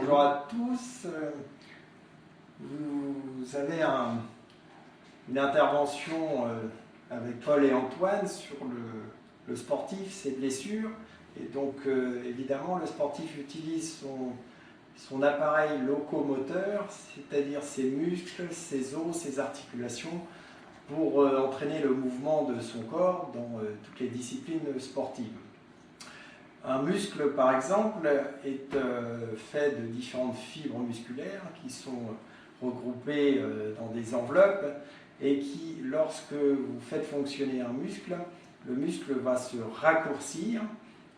Bonjour à tous. Vous avez une intervention avec Paul et Antoine sur le sportif, ses blessures. Et donc évidemment le sportif utilise son appareil locomoteur, c'est-à-dire ses muscles, ses os, ses articulations, pour entraîner le mouvement de son corps dans toutes les disciplines sportives. Un muscle, par exemple, est fait de différentes fibres musculaires qui sont regroupées dans des enveloppes et qui, lorsque vous faites fonctionner un muscle, le muscle va se raccourcir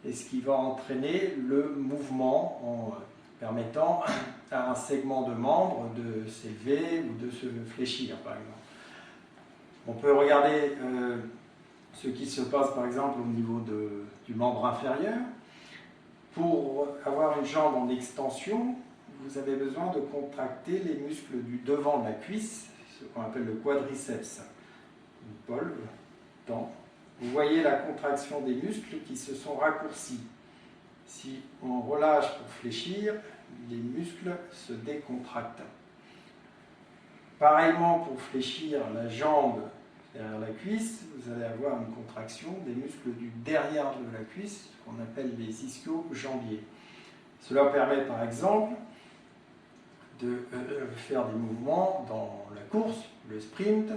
et ce qui va entraîner le mouvement en permettant à un segment de membre de s'élever ou de se fléchir, par exemple. On peut regarder ce qui se passe par exemple au niveau du membre inférieur. Pour avoir une jambe en extension, vous avez besoin de contracter les muscles du devant de la cuisse, ce qu'on appelle le quadriceps. Paul, vous voyez la contraction des muscles qui se sont raccourcis. Si on relâche pour fléchir, les muscles se décontractent. Pareillement, pour fléchir la jambe derrière la cuisse, vous allez avoir une contraction des muscles du derrière de la cuisse, ce qu'on appelle les ischio-jambiers. Cela permet par exemple de faire des mouvements dans la course, le sprint.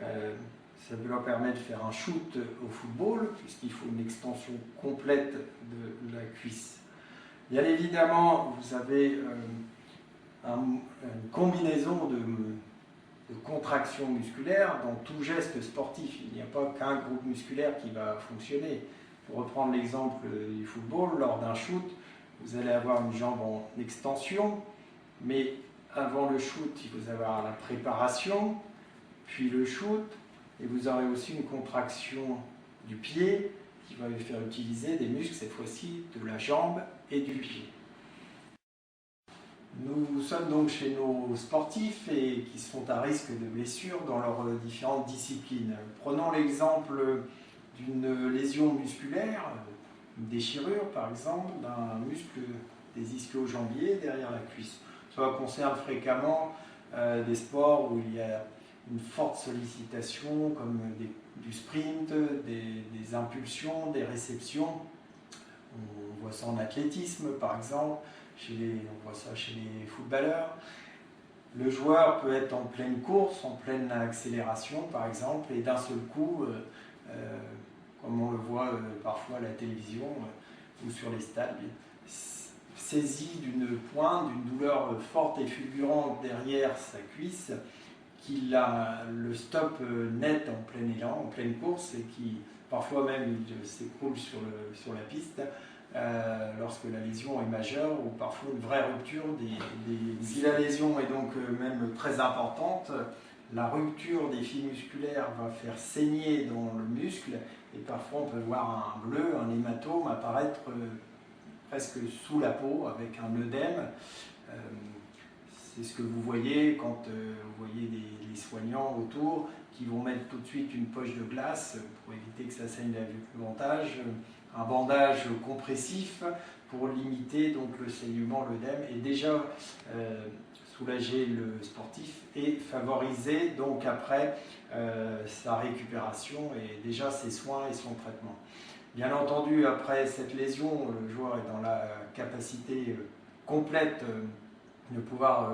Ça leur permet de faire un shoot au football, puisqu'il faut une extension complète de la cuisse. Bien évidemment, vous avez une combinaison de contraction musculaire. Dans tout geste sportif, il n'y a pas qu'un groupe musculaire qui va fonctionner. Pour reprendre l'exemple du football, lors d'un shoot, vous allez avoir une jambe en extension, mais avant le shoot, il vous avoir la préparation, puis le shoot, et vous aurez aussi une contraction du pied qui va vous faire utiliser des muscles, cette fois-ci, de la jambe et du pied. Nous sommes donc chez nos sportifs et qui sont à risque de blessure dans leurs différentes disciplines. Prenons l'exemple d'une lésion musculaire, une déchirure par exemple, d'un muscle des ischio-jambiers derrière la cuisse. Cela concerne fréquemment des sports où il y a une forte sollicitation comme du sprint, des impulsions, des réceptions. On voit ça en athlétisme par exemple. On voit ça chez les footballeurs. Le joueur peut être en pleine course, en pleine accélération par exemple, et d'un seul coup, comme on le voit parfois à la télévision ou sur les stades, saisi d'une pointe, d'une douleur forte et fulgurante derrière sa cuisse, qu'il a le stop net en plein élan, en pleine course, et qui parfois même il s'écroule sur la piste. Lorsque la lésion est majeure ou parfois une vraie rupture. Si la lésion est donc même très importante, la rupture des fibres musculaires va faire saigner dans le muscle et parfois on peut voir un bleu, un hématome apparaître presque sous la peau avec un œdème. C'est ce que vous voyez quand vous voyez les soignants autour qui vont mettre tout de suite une poche de glace pour éviter que ça saigne davantage, un bandage compressif pour limiter donc le saignement, l'œdème, et déjà soulager le sportif et favoriser donc après sa récupération et déjà ses soins et son traitement. Bien entendu, après cette lésion, le joueur est dans la capacité complète de pouvoir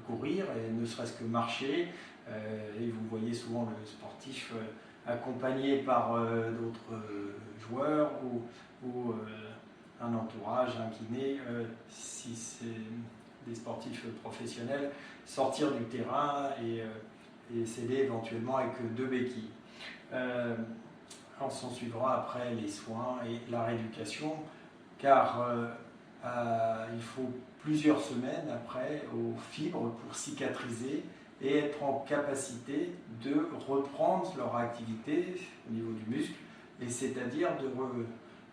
courir et ne serait-ce que marcher, et vous voyez souvent le sportif accompagné par d'autres joueurs ou un entourage, un kiné, si c'est des sportifs professionnels, sortir du terrain et s'aider éventuellement avec 2 béquilles. On s'en suivra après les soins et la rééducation, car il faut plusieurs semaines après aux fibres pour cicatriser et être en capacité de reprendre leur activité au niveau du muscle, et c'est-à-dire de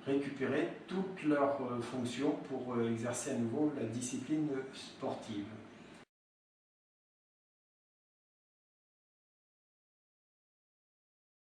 récupérer toutes leurs fonctions pour exercer à nouveau la discipline sportive.